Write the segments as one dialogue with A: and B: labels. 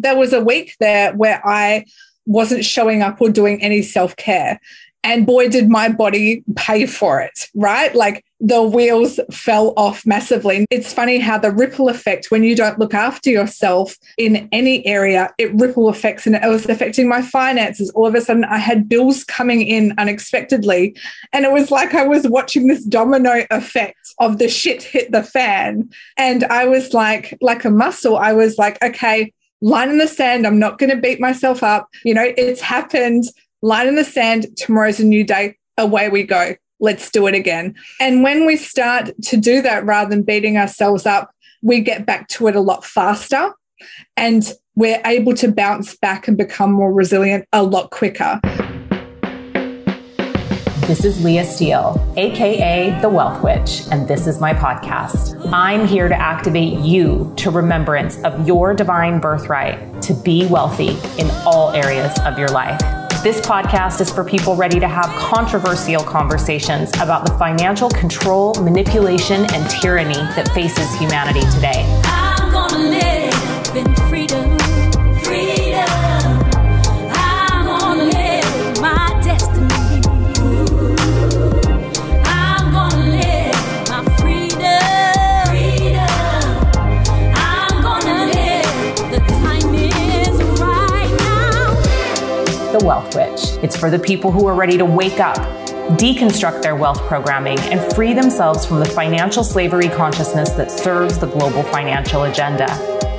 A: there was a week there where I wasn't showing up or doing any self-care. And boy, did my body pay for it, right? Like the wheels fell off massively. It's funny how the ripple effect, when you don't look after yourself in any area, it ripple effects, and it was affecting my finances. All of a sudden, I had bills coming in unexpectedly. And it was like I was watching this domino effect of the shit hit the fan. And I was like a muscle, I was like, okay, line in the sand. I'm not going to beat myself up. You know, it's happened. Line in the sand, tomorrow's a new day, away we go. Let's do it again. And when we start to do that rather than beating ourselves up, we get back to it a lot faster and we're able to bounce back and become more resilient a lot quicker.
B: This is Leah Steele, aka The Wealth Witch, and this is my podcast. I'm here to activate you to remembrance of your divine birthright to be wealthy in all areas of your life. This podcast is for people ready to have controversial conversations about the financial control, manipulation, and tyranny that faces humanity today. I'm gonna live in freedom, freedom. I'm gonna live my destiny. I'm gonna live my freedom, freedom. I'm gonna live, the time is right now. The Wealth Witch. It's for the people who are ready to wake up, deconstruct their wealth programming, and free themselves from the financial slavery consciousness that serves the global financial agenda.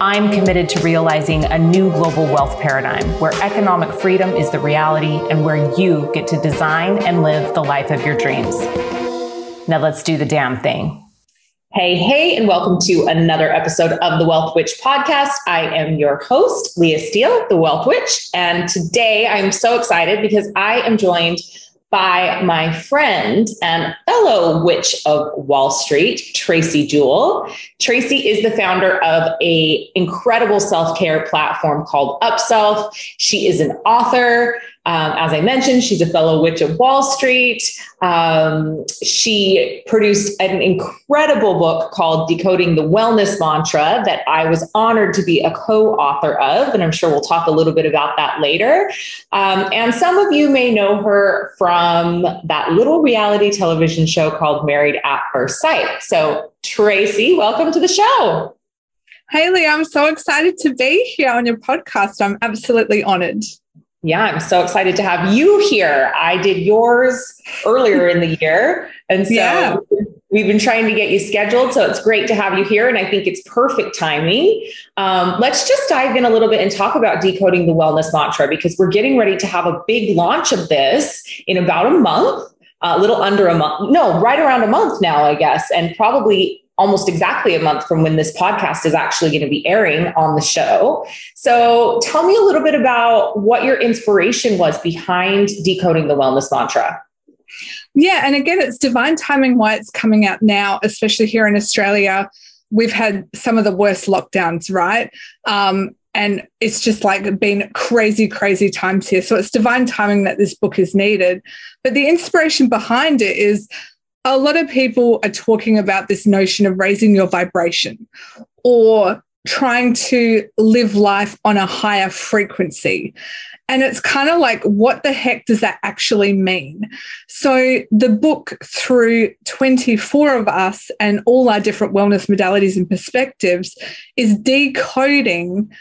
B: I'm committed to realizing a new global wealth paradigm where economic freedom is the reality and where you get to design and live the life of your dreams. Now let's do the damn thing. Hey, and welcome to another episode of the Wealth Witch podcast. I am your host, Leah Steele, the Wealth Witch. And today I'm so excited because I am joined by my friend and fellow witch of Wall Street, Tracey Jewel. Tracey is the founder of an incredible self-care platform called Upself. She is an author. As I mentioned, she's a fellow witch of Wall Street. She produced an incredible book called Decoding the Wellness Mantra that I was honored to be a co-author of, and I'm sure we'll talk a little bit about that later. And some of you may know her from that little reality television show called Married at First Sight. So Tracey, welcome to the show.
A: Haley, I'm so excited to be here on your podcast. I'm absolutely honored.
B: Yeah, I'm so excited to have you here. I did yours earlier in the year. And so we've been trying to get you scheduled. So it's great to have you here. And I think it's perfect timing. Let's just dive in a little bit and talk about Decoding the Wellness Mantra, because we're getting ready to have a big launch of this in about a month, a little under a month. No, right around a month now, I guess. And probably almost exactly a month from when this podcast is actually going to be airing on the show. So tell me a little bit about what your inspiration was behind Decoding the Wellness Mantra.
A: Yeah. And again, it's divine timing why it's coming out now, especially here in Australia. We've had some of the worst lockdowns, right? And it's just like been crazy, crazy times here. So it's divine timing that this book is needed. But the inspiration behind it is a lot of people are talking about this notion of raising your vibration or trying to live life on a higher frequency. And it's kind of like, what the heck does that actually mean? So the book, through 24 of us and all our different wellness modalities and perspectives, is decoding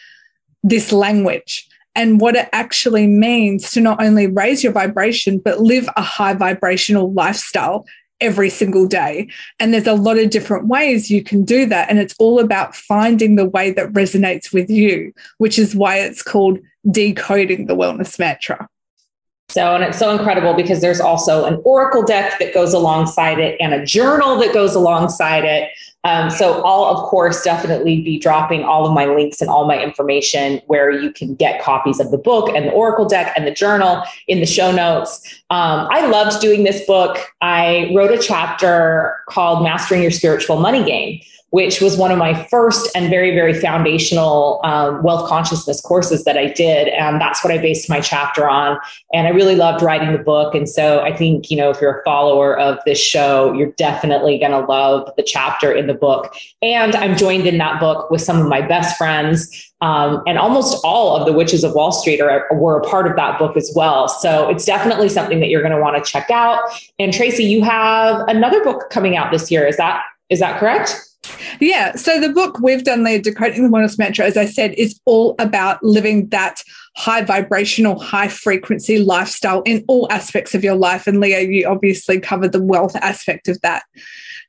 A: this language and what it actually means to not only raise your vibration, but live a high vibrational lifestyle every single day. And there's a lot of different ways you can do that. And it's all about finding the way that resonates with you, which is why it's called Decoding the Wellness Mantra.
B: And it's so incredible because there's also an oracle deck that goes alongside it and a journal that goes alongside it. So I'll, of course, definitely be dropping all of my links and all my information where you can get copies of the book and the oracle deck and the journal in the show notes. I loved doing this book. I wrote a chapter called Mastering Your Spiritual Money Game,
C: which was one of my first and very, very foundational wealth consciousness courses that I did. And that's what I based my chapter on. And I really loved writing the book. And so I think, if you're a follower of this show, you're definitely going to love the chapter in the book. And I'm joined in that book with some of my best friends. And almost all of the Witches of Wall Street were a part of that book as well. So it's definitely something that you're going to want to check out. And Tracey, you have another book coming out this year. Is that correct?
A: Yeah. So the book we've done, Leah, Decoding the Wellness Mantra, as I said, is all about living that high vibrational, high frequency lifestyle in all aspects of your life. And Leah, you obviously covered the wealth aspect of that.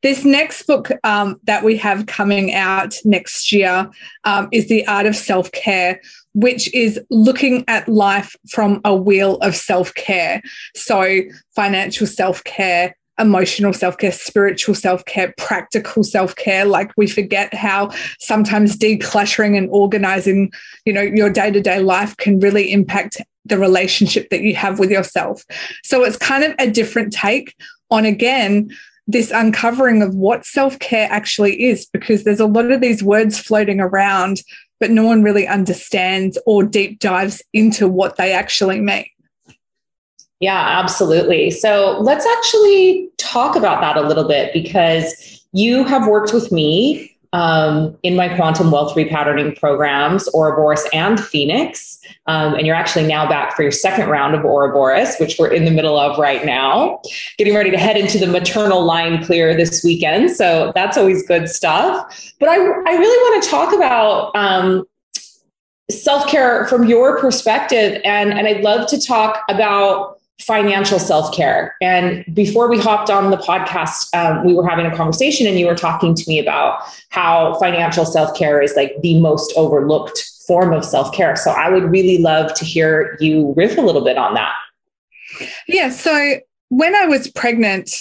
A: This next book that we have coming out next year is The Art of Self-Care, which is looking at life from a wheel of self-care. So financial self-care, emotional self-care, spiritual self-care, practical self-care. Like, we forget how sometimes decluttering and organizing, your day-to-day life can really impact the relationship that you have with yourself. So it's kind of a different take on, again, this uncovering of what self-care actually is, because there's a lot of these words floating around, but no one really understands or deep dives into what they actually mean.
C: Yeah, absolutely. So let's actually talk about that a little bit, because you have worked with me in my quantum wealth repatterning programs, Ouroboros and Phoenix. And you're actually now back for your second round of Ouroboros, which we're in the middle of right now, getting ready to head into the maternal line clear this weekend. So that's always good stuff. But I really want to talk about self-care from your perspective. And I'd love to talk about financial self-care. And before we hopped on the podcast, we were having a conversation and you were talking to me about how financial self-care is like the most overlooked form of self-care. So I would really love to hear you riff a little bit on that.
A: Yeah. So when I was pregnant,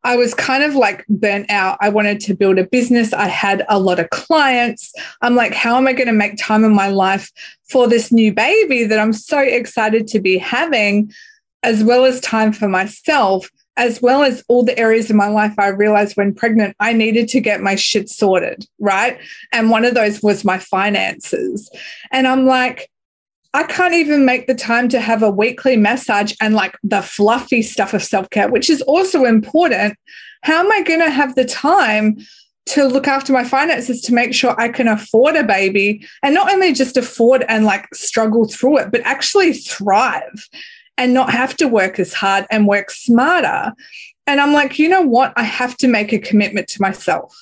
A: I was kind of like burnt out. I wanted to build a business. I had a lot of clients. I'm like, how am I going to make time in my life for this new baby that I'm so excited to be having, as well as time for myself, as well as all the areas of my life I realized when pregnant, I needed to get my shit sorted, right? And one of those was my finances. And I'm like, I can't even make the time to have a weekly massage and like the fluffy stuff of self-care, which is also important. How am I going to have the time to look after my finances to make sure I can afford a baby, and not only just afford and like struggle through it, but actually thrive and not have to work as hard and work smarter? And I'm like, you know what? I have to make a commitment to myself.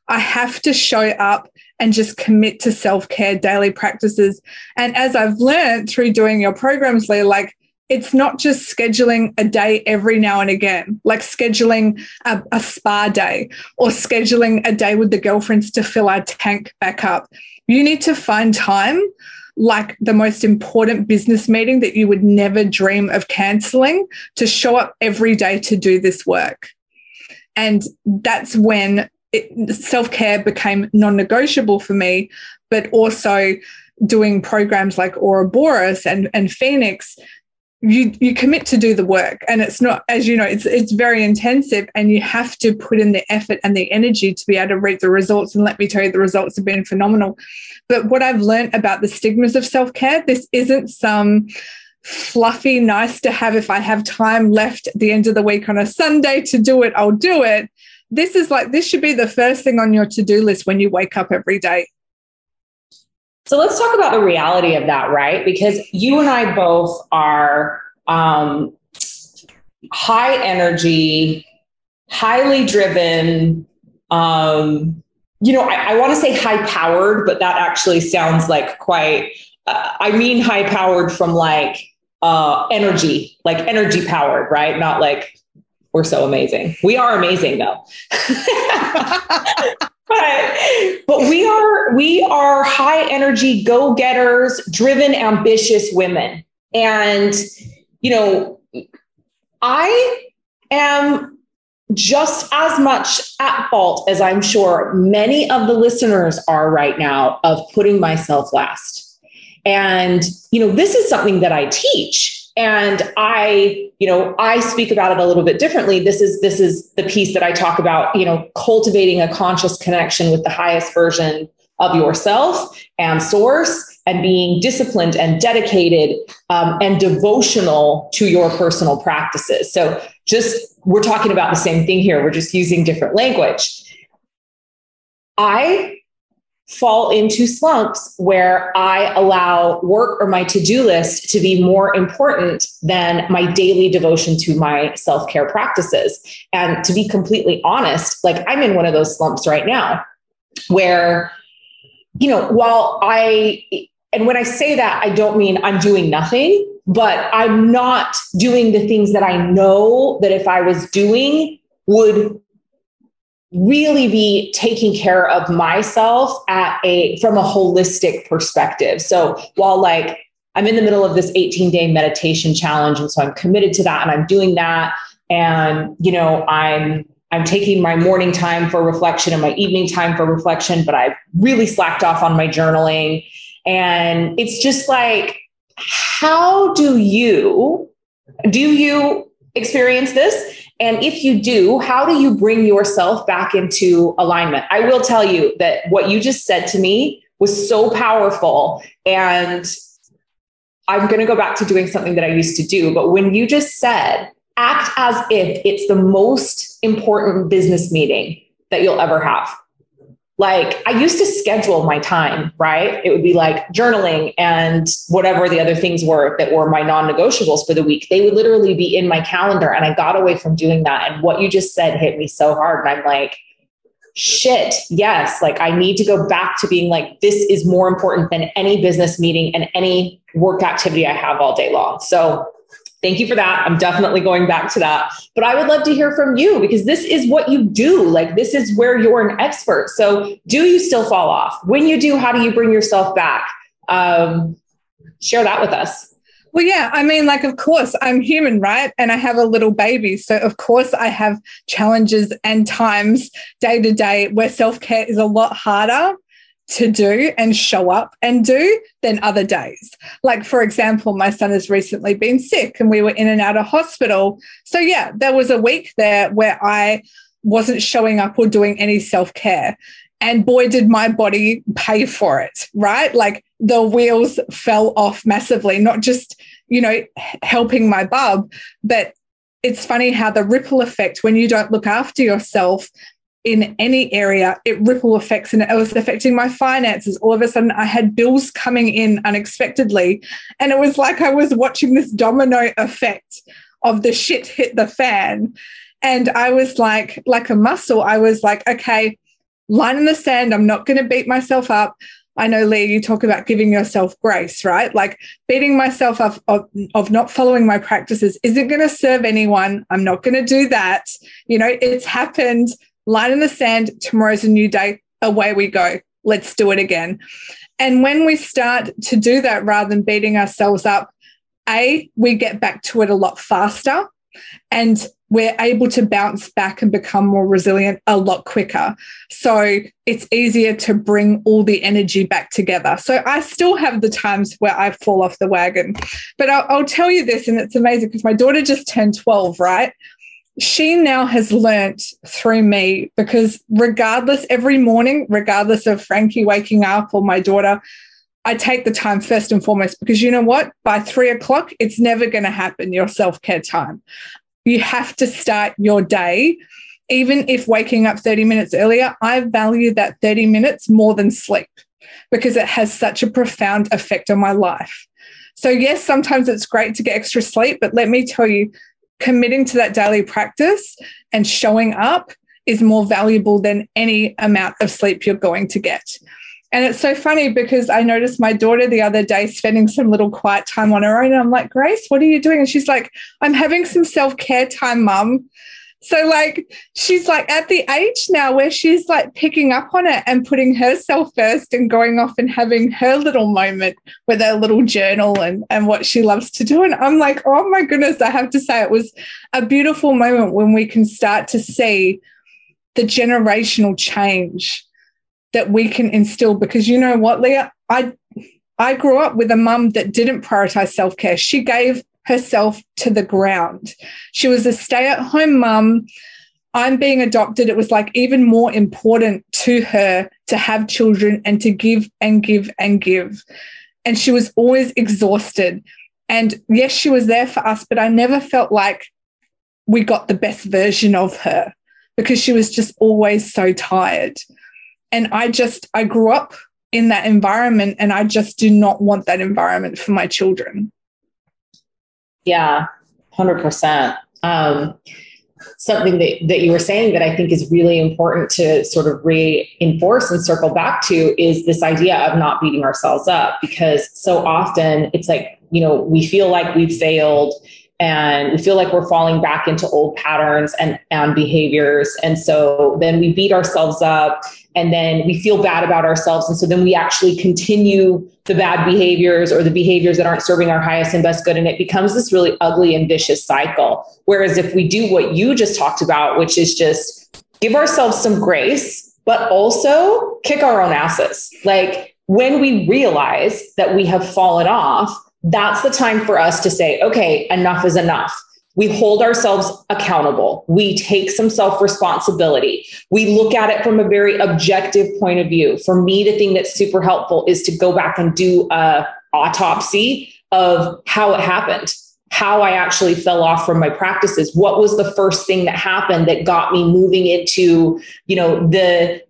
A: I have to show up and just commit to self-care daily practices. And as I've learned through doing your programs, Leah, like, it's not just scheduling a day every now and again, like scheduling a spa day or scheduling a day with the girlfriends to fill our tank back up. You need to find time, like the most important business meeting that you would never dream of canceling, to show up every day to do this work. And that's when self-care became non-negotiable for me, but also doing programs like Ouroboros and Phoenix, you commit to do the work. And it's not, as you know, it's very intensive, and you have to put in the effort and the energy to be able to reap the results. And let me tell you, the results have been phenomenal. But what I've learned about the stigmas of self-care, this isn't some fluffy, nice to have, if I have time left at the end of the week on a Sunday to do it, I'll do it. This is like, this should be the first thing on your to-do list when you wake up every day.
C: So let's talk about the reality of that, right? Because you and I both are high energy, highly driven, I want to say high powered, but that actually sounds like quite, I mean, high powered from like energy, like energy powered, right? Not like we're so amazing. We are amazing though. But we are high energy, go-getters, driven, ambitious women. And, I am just as much at fault as I'm sure many of the listeners are right now of putting myself last. And, this is something that I teach. And I speak about it a little bit differently. This is the piece that I talk about, cultivating a conscious connection with the highest version of yourself and source, and being disciplined and dedicated and devotional to your personal practices. So we're talking about the same thing here. We're just using different language. I fall into slumps where I allow work or my to-do list to be more important than my daily devotion to my self-care practices. And to be completely honest, like I'm in one of those slumps right now where, and when I say that, I don't mean I'm doing nothing, but I'm not doing the things that I know that if I was doing would really be taking care of myself from a holistic perspective. So while like I'm in the middle of this 18-day meditation challenge, and so I'm committed to that and I'm doing that. And, I'm taking my morning time for reflection and my evening time for reflection, but I've really slacked off on my journaling. And it's just like, how do you experience this? And if you do, how do you bring yourself back into alignment? I will tell you that what you just said to me was so powerful. And I'm going to go back to doing something that I used to do. But when you just said, act as if it's the most important business meeting that you'll ever have. Like I used to schedule my time, right? It would be like journaling and whatever the other things were that were my non-negotiables for the week. They would literally be in my calendar, and I got away from doing that. And what you just said hit me so hard. And I'm like, shit, yes. Like I need to go back to being like, this is more important than any business meeting and any work activity I have all day long. So thank you for that. I'm definitely going back to that. But I would love to hear from you, because this is what you do. Like this is where you're an expert. So do you still fall off? When you do, how do you bring yourself back? Share that with us.
A: Well, yeah, I mean, like, of course, I'm human, right? And I have a little baby. So, of course, I have challenges and times day to day where self-care is a lot harder to do and show up and do than other days. Like, for example, my son has recently been sick and we were in and out of hospital. So yeah, there was a week there where I wasn't showing up or doing any self-care. And boy, did my body pay for it, right? Like the wheels fell off massively, not just, helping my bub, but it's funny how the ripple effect when you don't look after yourself in any area, it ripple effects, and it was affecting my finances. All of a sudden I had bills coming in unexpectedly. And it was like I was watching this domino effect of the shit hit the fan. And I was like a muscle. I was like, okay, line in the sand. I'm not going to beat myself up. I know, Leah, you talk about giving yourself grace, right? Like beating myself up of not following my practices isn't going to serve anyone. I'm not going to do that. It's happened. Line in the sand, tomorrow's a new day, away we go. Let's do it again. And when we start to do that rather than beating ourselves up, we get back to it a lot faster, and we're able to bounce back and become more resilient a lot quicker. So it's easier to bring all the energy back together. So I still have the times where I fall off the wagon, but I'll tell you this, and it's amazing because my daughter just turned 12, right? She now has learnt through me, because regardless, every morning, regardless of Frankie waking up or my daughter, I take the time first and foremost, because you know what? By 3:00, it's never going to happen, your self-care time. You have to start your day. Even if waking up 30 minutes earlier, I value that 30 minutes more than sleep, because it has such a profound effect on my life. So yes, sometimes it's great to get extra sleep, but let me tell you, committing to that daily practice and showing up is more valuable than any amount of sleep you're going to get. And it's so funny because I noticed my daughter the other day spending some little quiet time on her own. And I'm like, Grace, what are you doing? And she's like, I'm having some self-care time, Mum. So like, she's like at the age now where she's like picking up on it and putting herself first and going off and having her little moment with her little journal and what she loves to do. And I'm like, oh my goodness, I have to say it was a beautiful moment when we can start to see the generational change that we can instill. Because you know what, Leah, I grew up with a mum that didn't prioritize self-care. She gave herself to the ground. She was a stay-at-home mum. I'm being adopted. It was like even more important to her to have children and to give and give and give. And she was always exhausted. And yes, she was there for us, but I never felt like we got the best version of her because she was just always so tired. And I grew up in that environment, and I just do not want that environment for my children.
C: Yeah, 100%. Something that you were saying that I think is really important to sort of reinforce and circle back to is this idea of not beating ourselves up, because so often it's like, we feel like we've failed and we feel like we're falling back into old patterns and behaviors. And so then we beat ourselves up, and then we feel bad about ourselves. And so then we actually continue the bad behaviors or the behaviors that aren't serving our highest and best good. And it becomes this really ugly and vicious cycle. Whereas if we do what you just talked about, which is just give ourselves some grace, but also kick our own asses. Like when we realize that we have fallen off, that's the time for us to say, okay, enough is enough. We hold ourselves accountable. We take some self-responsibility. We look at it from a very objective point of view. For me, the thing that's super helpful is to go back and do an autopsy of how it happened, how I actually fell off from my practices. What was the first thing that happened that got me moving into, the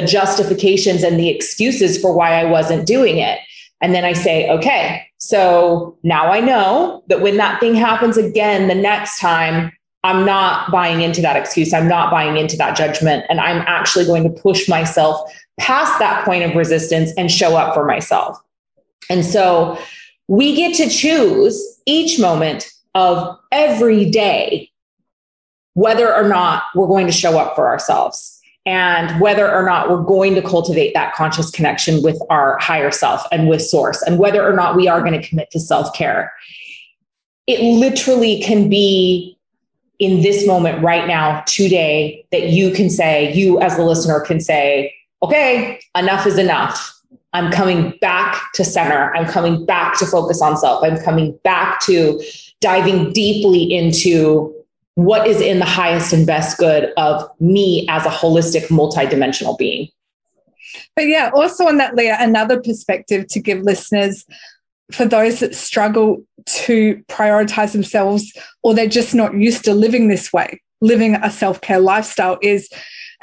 C: justifications and the excuses for why I wasn't doing it. And then I say, okay, so now I know that when that thing happens again, the next time, I'm not buying into that excuse. I'm not buying into that judgment. And I'm actually going to push myself past that point of resistance and show up for myself. And so we get to choose each moment of every day whether or not we're going to show up for ourselves, and whether or not we're going to cultivate that conscious connection with our higher self and with source, and whether or not we are going to commit to self-care. It literally can be in this moment right now, today, that you can say, you as the listener can say, okay, enough is enough. I'm coming back to center. I'm coming back to focus on self. I'm coming back to diving deeply into what is in the highest and best good of me as a holistic, multidimensional being.
A: But yeah, also on that, Leah, another perspective to give listeners, for those that struggle to prioritize themselves, or they're just not used to living this way, living a self-care lifestyle, is,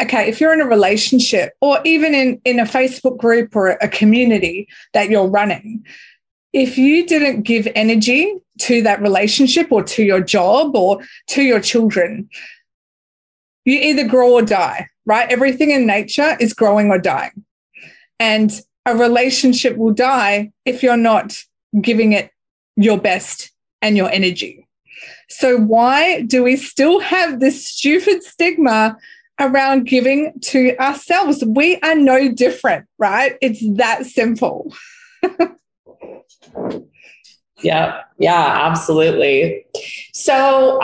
A: okay, if you're in a relationship or even in a Facebook group or a community that you're running, if you didn't give energy to that relationship or to your job or to your children, you either grow or die, right? Everything in nature is growing or dying. And a relationship will die if you're not giving it your best and your energy. So why do we still have this stupid stigma around giving to ourselves? We are no different, right? It's that simple.
C: Yeah, absolutely. So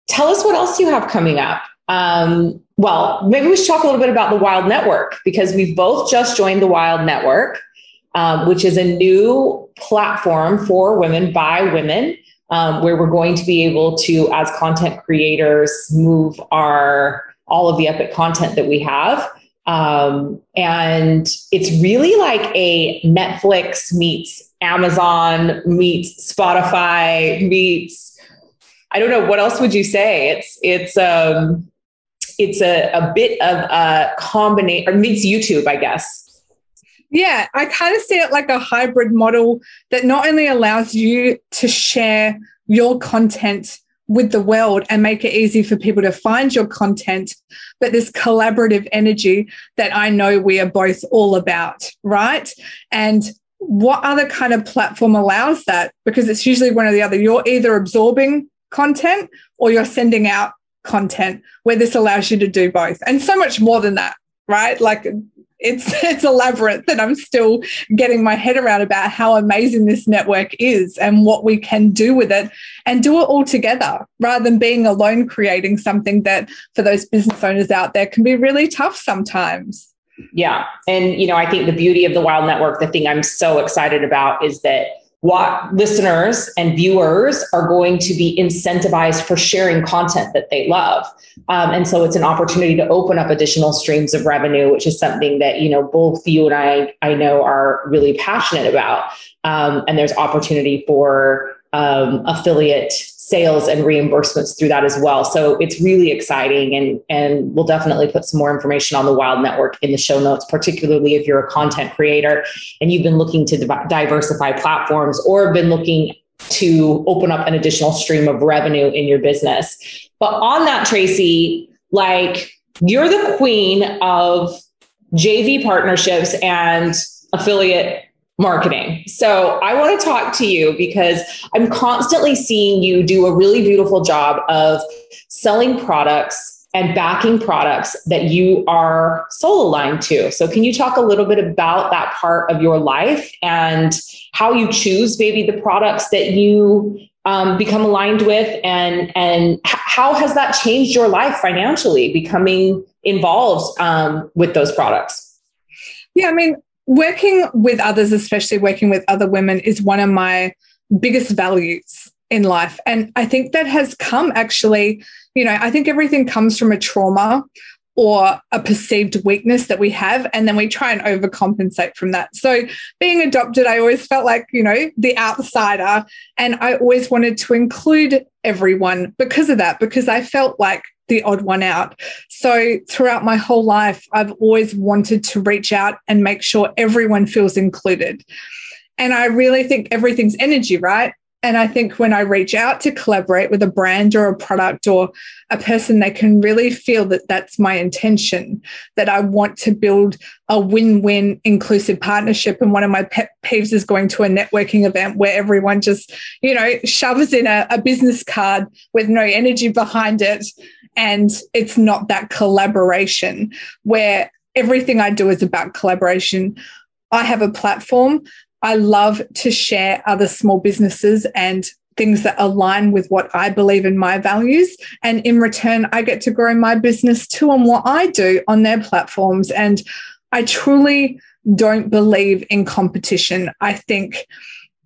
C: tell us what else you have coming up. Well, maybe we should talk a little bit about the Wild Network, because we've both just joined the Wild Network, which is a new platform for women by women, where we're going to be able to, as content creators, move all of the epic content that we have. And it's really like a Netflix meets Amazon meets Spotify meets, I don't know, what else would you say? It's a bit of a combination, or meets YouTube, I guess.
A: Yeah, I kind of see it like a hybrid model that not only allows you to share your content with the world and make it easy for people to find your content, but this collaborative energy that I know we are both all about, right? And what other kind of platform allows that? Because it's usually one or the other. You're either absorbing content or you're sending out content, where this allows you to do both. And so much more than that, right? Like it's elaborate that I'm still getting my head around about how amazing this network is and what we can do with it, and do it all together rather than being alone, creating something that for those business owners out there can be really tough sometimes.
C: Yeah. And, I think the beauty of the Wild Network, the thing I'm so excited about is that what listeners and viewers are going to be incentivized for sharing content that they love. And so it's an opportunity to open up additional streams of revenue, which is something that, both you and I know are really passionate about. And there's opportunity for affiliate sales and reimbursements through that as well. So it's really exciting, and we'll definitely put some more information on the Wild Network in the show notes, particularly if you're a content creator and you've been looking to diversify platforms or been looking to open up an additional stream of revenue in your business. But on that, Tracey, you're the queen of JV partnerships and affiliate marketing. So I want to talk to you because I'm constantly seeing you do a really beautiful job of selling products and backing products that you are soul aligned to. So can you talk a little bit about that part of your life and how you choose maybe the products that you become aligned with, and how has that changed your life financially, becoming involved with those products?
A: Yeah, I mean, working with others, especially working with other women, is one of my biggest values in life. And I think that has come actually, I think everything comes from a trauma or a perceived weakness that we have, and then we try and overcompensate from that. So being adopted, I always felt like, the outsider, and I always wanted to include everyone because of that, because I felt like the odd one out. So throughout my whole life, I've always wanted to reach out and make sure everyone feels included. And I really think everything's energy, right? And I think when I reach out to collaborate with a brand or a product or a person, they can really feel that that's my intention, that I want to build a win-win inclusive partnership. And one of my pet peeves is going to a networking event where everyone just, shoves in a business card with no energy behind it. And it's not that collaboration where everything I do is about collaboration. I have a platform. I love to share other small businesses and things that align with what I believe in my values. And in return, I get to grow my business too on what I do on their platforms. And I truly don't believe in competition. I think,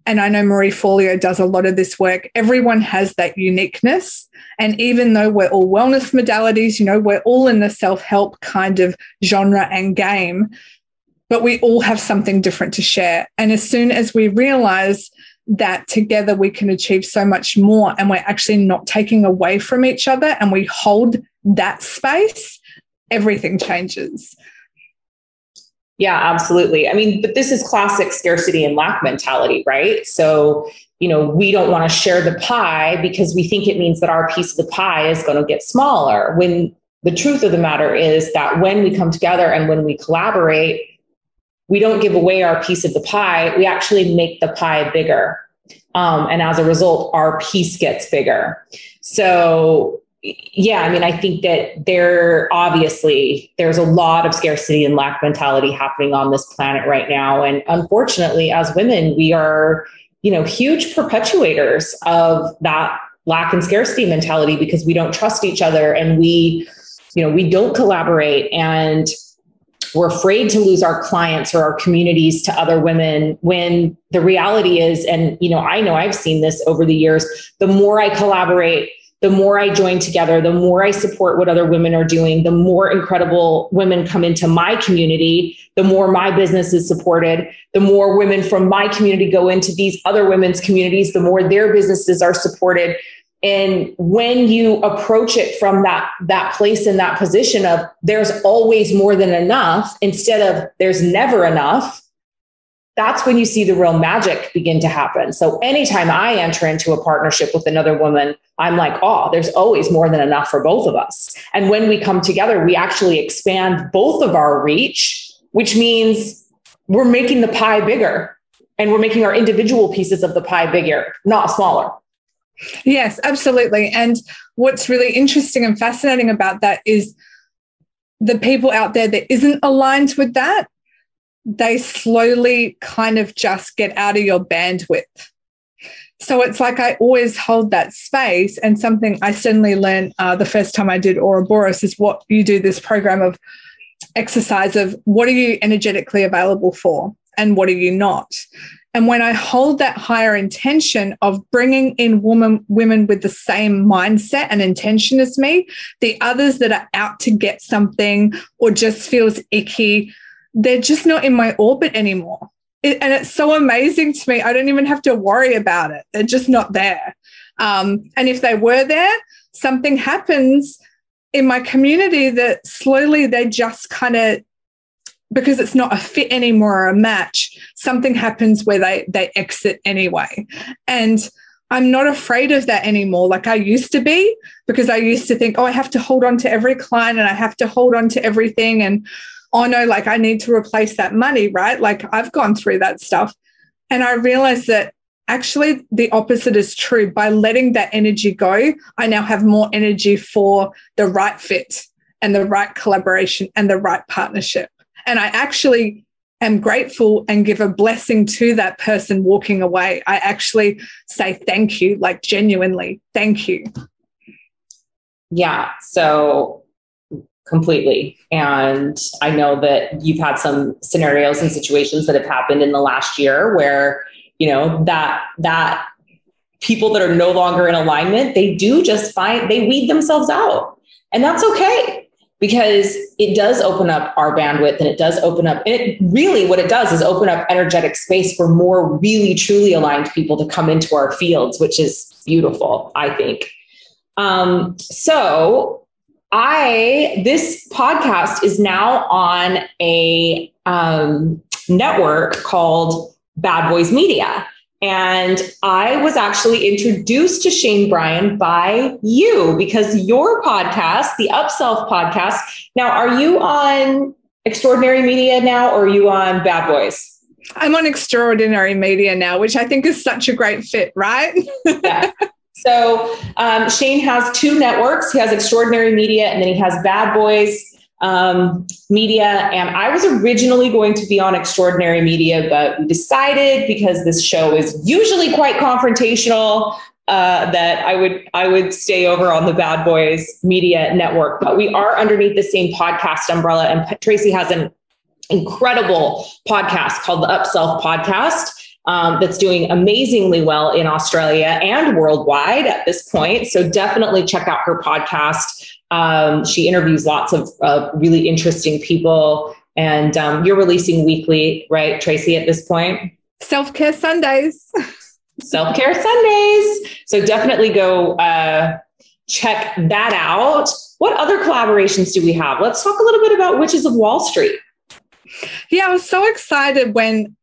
A: and I know Marie Forleo does a lot of this work, everyone has that uniqueness. And even though we're all wellness modalities, we're all in the self-help kind of genre and game, but we all have something different to share. And as soon as we realize that together we can achieve so much more, and we're actually not taking away from each other, and we hold that space, everything changes.
C: Yeah, absolutely. I mean, but this is classic scarcity and lack mentality, right? So, we don't want to share the pie because we think it means that our piece of the pie is going to get smaller, when the truth of the matter is that when we come together and when we collaborate, we don't give away our piece of the pie. We actually make the pie bigger. And as a result, our piece gets bigger. So, yeah, I mean, I think that there's a lot of scarcity and lack mentality happening on this planet right now. And unfortunately, as women, we are, huge perpetuators of that lack and scarcity mentality because we don't trust each other, and we don't collaborate, and we're afraid to lose our clients or our communities to other women, when the reality is, and, I know I've seen this over the years, the more I collaborate, the more I join together, the more I support what other women are doing, the more incredible women come into my community, the more my business is supported, the more women from my community go into these other women's communities, the more their businesses are supported. And when you approach it from that place and that position of there's always more than enough, instead of there's never enough, that's when you see the real magic begin to happen. So anytime I enter into a partnership with another woman, I'm like, oh, there's always more than enough for both of us. And when we come together, we actually expand both of our reach, which means we're making the pie bigger, and we're making our individual pieces of the pie bigger, not smaller.
A: Yes, absolutely. And what's really interesting and fascinating about that is the people out there that isn't aligned with that, they slowly kind of just get out of your bandwidth. So it's like I always hold that space, and something I certainly learned the first time I did Ouroboros is what you do this program of exercise of what are you energetically available for and what are you not? And when I hold that higher intention of bringing in women with the same mindset and intention as me, the others that are out to get something or just feels icky, they're just not in my orbit anymore. And it's so amazing to me. I don't even have to worry about it. They're just not there. And if they were there, something happens in my community that slowly they just kind of, because it's not a fit anymore or a match, something happens where they exit anyway. And I'm not afraid of that anymore like I used to be, because I used to think, oh, I have to hold on to every client and I have to hold on to everything. And, oh, no, like I need to replace that money, right? Like I've gone through that stuff. And I realized that actually the opposite is true. By letting that energy go, I now have more energy for the right fit and the right collaboration and the right partnership. And I actually am grateful and give a blessing to that person walking away. I actually say thank you, like genuinely, thank you.
C: Yeah, so completely. And I know that you've had some scenarios and situations that have happened in the last year where, you know, that people that are no longer in alignment, they weed themselves out. And that's okay. Because it does open up our bandwidth, and it does open up, and it really, what it does is open up energetic space for more really truly aligned people to come into our fields, which is beautiful, I think. So this podcast is now on a network called Bad Boys Media. And I was actually introduced to Shane Bryan by you, because your podcast, the Upself podcast. Now, are you on Extraordinary Media now, or are you on Bad Boys?
A: I'm on Extraordinary Media now, which I think is such a great fit, right?
C: Yeah. So Shane has two networks. He has Extraordinary Media, and then he has Bad Boys Media. And I was originally going to be on Extraordinary Media, but we decided, because this show is usually quite confrontational, that I would stay over on the Bad Boys Media network. But we are underneath the same podcast umbrella. And Tracey has an incredible podcast called the Upself podcast. That's doing amazingly well in Australia and worldwide at this point. So definitely check out her podcast. She interviews lots of really interesting people, and you're releasing weekly, right, Tracey, at this point?
A: Self-Care Sundays.
C: Self-Care Sundays. So definitely go check that out. What other collaborations do we have? Let's talk a little bit about Witches of Wall Street.
A: Yeah, I was so excited when,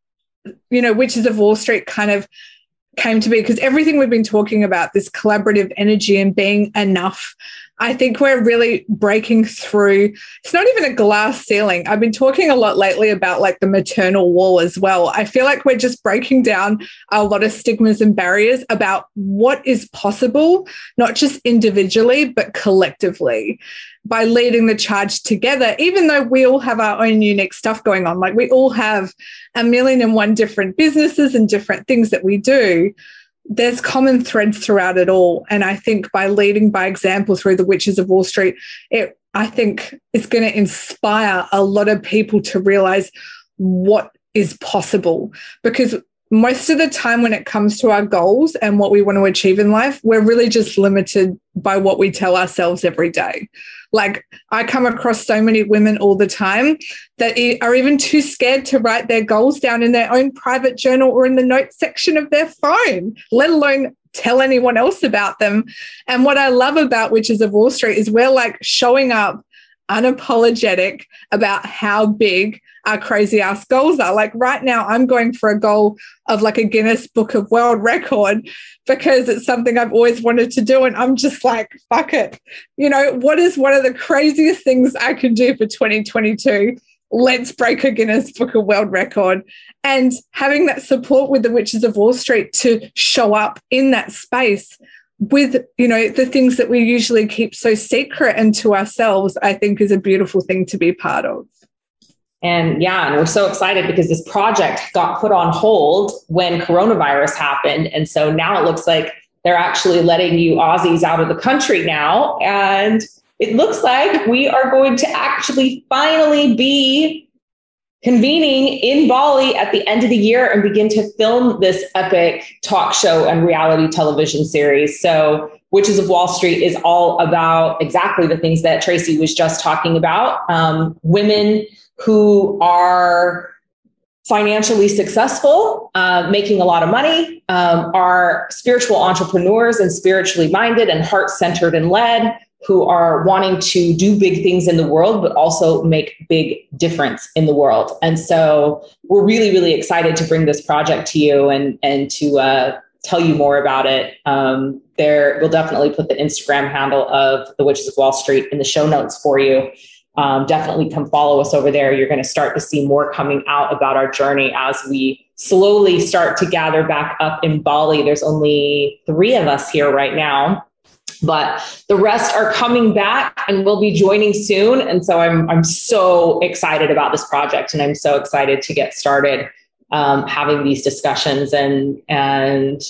A: you know, Witches of Wall Street kind of came to be, because everything we've been talking about, this collaborative energy and being enough, I think we're really breaking through. It's not even a glass ceiling. I've been talking a lot lately about like the maternal wall as well. I feel like we're just breaking down a lot of stigmas and barriers about what is possible, not just individually, but collectively, by leading the charge together, even though we all have our own unique stuff going on. Like we all have 1,000,001 different businesses and different things that we do. There's common threads throughout it all. And I think by leading by example through the Witches of Wall Street, I think it's going to inspire a lot of people to realize what is possible. Because most of the time when it comes to our goals and what we want to achieve in life, we're really just limited by what we tell ourselves every day. Like I come across so many women all the time that are even too scared to write their goals down in their own private journal or in the notes section of their phone, let alone tell anyone else about them. And what I love about Witches of Wall Street is we're like showing up unapologetic about how big our crazy ass goals are. Like right now, I'm going for a goal of like a Guinness Book of World Record because it's something I've always wanted to do. And I'm just like, fuck it. You know, what is one of the craziest things I can do for 2022? Let's break a Guinness Book of World Record. And having that support with the Witches of Wall Street to show up in that space with, you know, the things that we usually keep so secret and to ourselves, I think is a beautiful thing to be part of.
C: And yeah, and we're so excited because this project got put on hold when coronavirus happened. And so now it looks like they're actually letting you Aussies out of the country now. And it looks like we are going to actually finally be convening in Bali at the end of the year and begin to film this epic talk show and reality television series. So Witches of Wall Street is all about exactly the things that Tracey was just talking about. Women who are financially successful, making a lot of money, are spiritual entrepreneurs and spiritually minded and heart-centered and led, who are wanting to do big things in the world, but also make big difference in the world. And so we're really, really excited to bring this project to you and to tell you more about it. We'll definitely put the Instagram handle of the Witches of Wall Street in the show notes for you. Definitely come follow us over there. You're going to start to see more coming out about our journey as we slowly start to gather back up in Bali. There's only 3 of us here right now, but the rest are coming back and we'll be joining soon. And so I'm so excited about this project, and I'm so excited to get started having these discussions and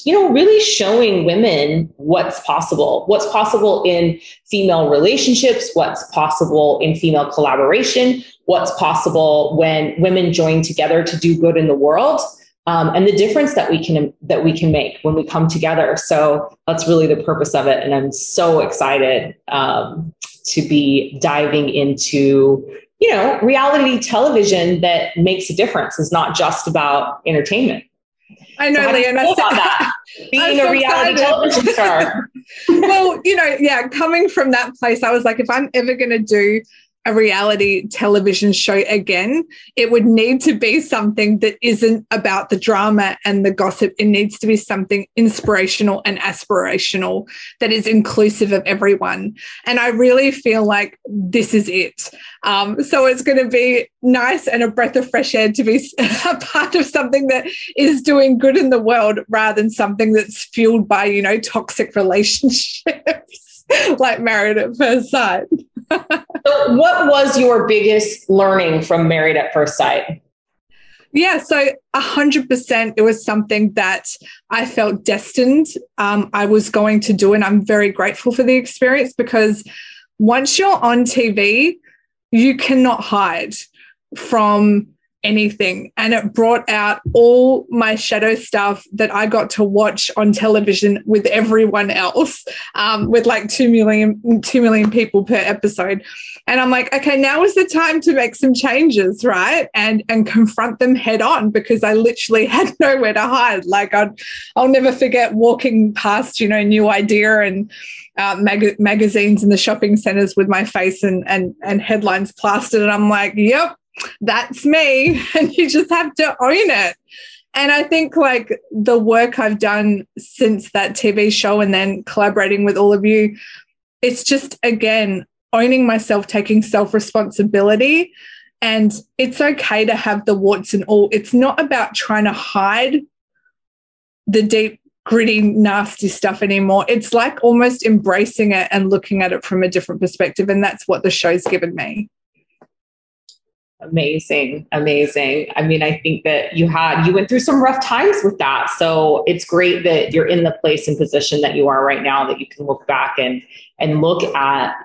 C: really showing women what's possible in female relationships, what's possible in female collaboration, what's possible when women join together to do good in the world. And the difference that we can make when we come together. So that's really the purpose of it. And I'm so excited to be diving into, reality television that makes a difference. Is not just about entertainment.
A: I know,
C: so
A: Leah, and
C: about that, being a reality television star.
A: Well, coming from that place, I was like, if I'm ever going to do a reality television show again, it would need to be something that isn't about the drama and the gossip. It needs to be something inspirational and aspirational that is inclusive of everyone. And I really feel like this is it. So it's going to be nice and a breath of fresh air to be a part of something that is doing good in the world rather than something that's fueled by, toxic relationships like Married at First Sight.
C: So what was your biggest learning from Married at First Sight?
A: Yeah, so 100% it was something that I felt destined I was going to do, and I'm very grateful for the experience, because once you're on TV, you cannot hide from anything. And it brought out all my shadow stuff that I got to watch on television with everyone else, with like 2 million people per episode. And I'm like, okay, now is the time to make some changes, right? And confront them head on, because I literally had nowhere to hide. Like I'll never forget walking past, New Idea and magazines in the shopping centers with my face and headlines plastered. And I'm like, yep, that's me. And you just have to own it. And I think like the work I've done since that TV show and then collaborating with all of you, it's just, again, owning myself, taking self-responsibility. And it's okay to have the warts and all. It's not about trying to hide the deep, gritty, nasty stuff anymore. It's like almost embracing it and looking at it from a different perspective. And that's what the show's given me.
C: Amazing. I mean, I think that you went through some rough times with that. So it's great that you're in the place and position that you are right now, that you can look back and look at,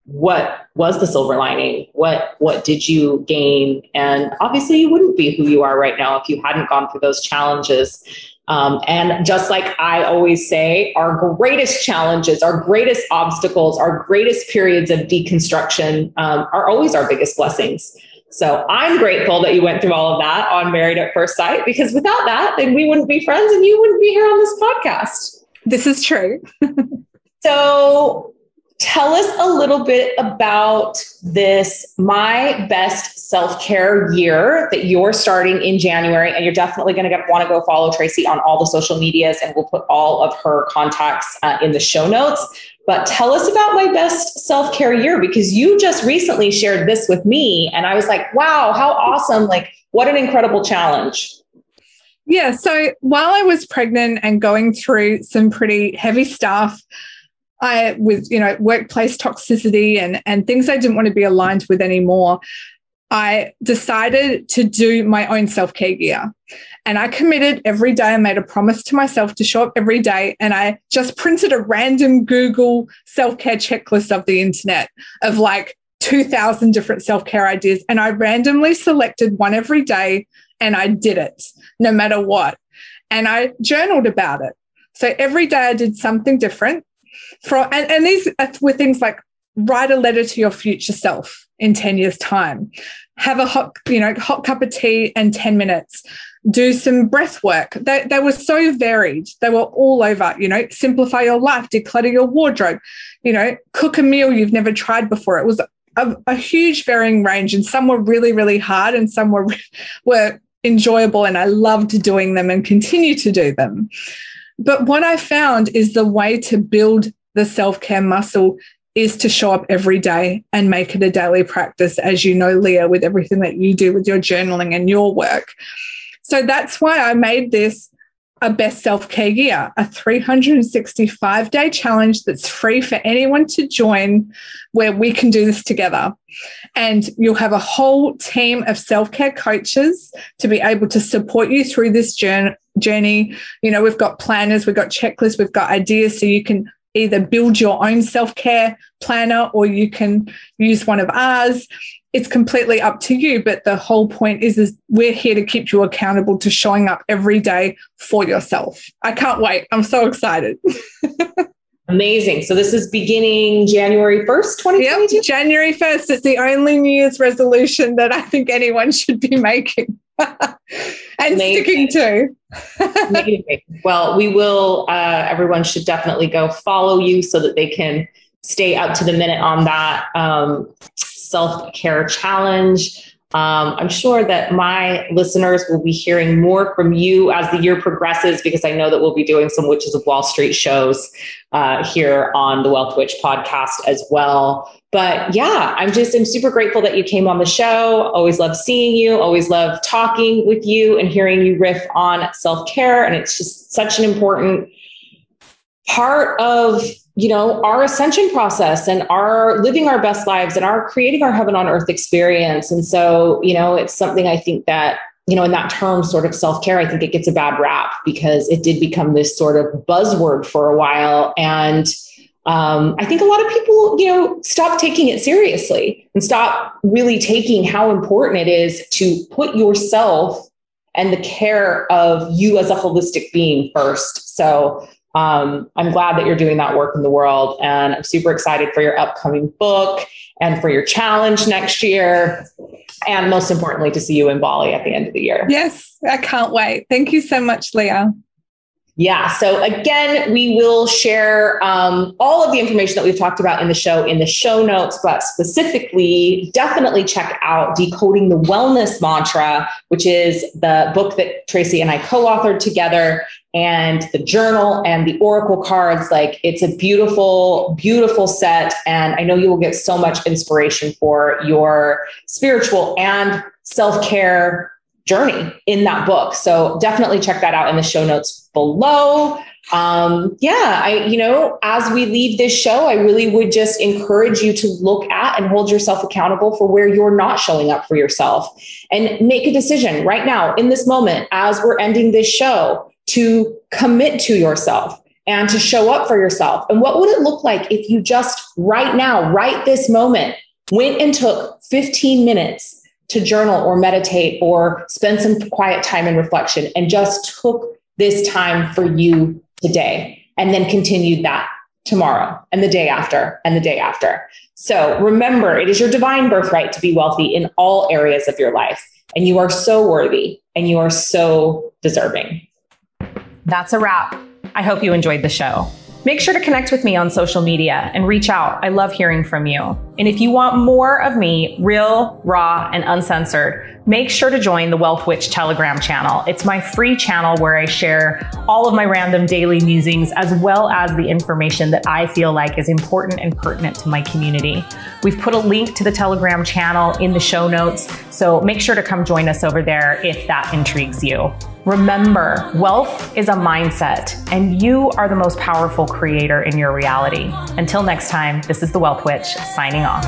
C: what was the silver lining? What did you gain? And obviously you wouldn't be who you are right now if you hadn't gone through those challenges. And just like I always say, our greatest challenges, our greatest obstacles, our greatest periods of deconstruction are always our biggest blessings. So I'm grateful that you went through all of that on Married at First Sight, because without that, then we wouldn't be friends and you wouldn't be here on this podcast.
A: This is true.
C: So tell us a little bit about this My Best Self-Care Year that you're starting in January. And you're definitely going to want to go follow Tracey on all the social medias, and we'll put all of her contacts in the show notes. But tell us about My Best Self-Care Year, because you just recently shared this with me. And I was like, wow, how awesome. Like, what an incredible challenge.
A: Yeah. So while I was pregnant and going through some pretty heavy stuff, with workplace toxicity and things I didn't want to be aligned with anymore, I decided to do my own self-care year. And I committed every day. I made a promise to myself to show up every day. And I just printed a random Google self-care checklist of the internet of like 2,000 different self-care ideas. And I randomly selected one every day and I did it no matter what. And I journaled about it. So every day I did something different. And these were things like write a letter to your future self in 10 years' time. Have a hot cup of tea and 10 minutes. Do some breath work. They were so varied. They were all over, simplify your life, declutter your wardrobe, cook a meal you've never tried before. It was a huge varying range, and some were really, really hard and some were enjoyable, and I loved doing them and continue to do them. But what I found is the way to build the self-care muscle is to show up every day and make it a daily practice, as you know, Leah, with everything that you do with your journaling and your work. So that's why I made this a best self-care year, a 365-day challenge that's free for anyone to join, where we can do this together. And you'll have a whole team of self-care coaches to be able to support you through this journey. We've got planners, we've got checklists, we've got ideas, so you can either build your own self-care planner or you can use one of ours. It's completely up to you. But the whole point is we're here to keep you accountable to showing up every day for yourself. I can't wait. I'm so excited.
C: Amazing. So this is beginning January 1st, 2022?
A: Yep, January 1st. It's the only New Year's resolution that I think anyone should be making and sticking to.
C: Amazing. Well, we will, everyone should definitely go follow you so that they can stay up to the minute on that self-care challenge. I'm sure that my listeners will be hearing more from you as the year progresses, because I know that we'll be doing some Witches of Wall Street shows here on the Wealth Witch podcast as well. But yeah, I'm super grateful that you came on the show. Always love seeing you, always love talking with you and hearing you riff on self-care. And it's just such an important part of our ascension process and our living our best lives and our creating our heaven on earth experience. And so, it's something I think that, in that term sort of self-care, I think it gets a bad rap because it did become this sort of buzzword for a while. And I think a lot of people, stop taking it seriously and stop really taking how important it is to put yourself and the care of you as a holistic being first. So I'm glad that you're doing that work in the world, and I'm super excited for your upcoming book and for your challenge next year. And most importantly, to see you in Bali at the end of the year.
A: Yes, I can't wait. Thank you so much, Leah.
C: Yeah. So again, we will share all of the information that we've talked about in the show notes, but specifically, definitely check out Decoding the Wellness Mantra, which is the book that Tracey and I co-authored together, and the journal and the oracle cards. Like, it's a beautiful, beautiful set. And I know you will get so much inspiration for your spiritual and self-care journey in that book. So definitely check that out in the show notes below. As we leave this show, I really would just encourage you to look at and hold yourself accountable for where you're not showing up for yourself, and make a decision right now in this moment, as we're ending this show, to commit to yourself and to show up for yourself. And what would it look like if you just right now, right this moment, went and took 15 minutes to journal or meditate or spend some quiet time in reflection, and just took this time for you today, and then continued that tomorrow and the day after and the day after. So remember, it is your divine birthright to be wealthy in all areas of your life. And you are so worthy and you are so deserving. That's a wrap. I hope you enjoyed the show. Make sure to connect with me on social media and reach out. I love hearing from you. And if you want more of me, real, raw, and uncensored, make sure to join the Wealth Witch Telegram channel. It's my free channel where I share all of my random daily musings, as well as the information that I feel like is important and pertinent to my community. We've put a link to the Telegram channel in the show notes, so make sure to come join us over there if that intrigues you. Remember, wealth is a mindset, and you are the most powerful creator in your reality. Until next time, this is the Wealth Witch signing off.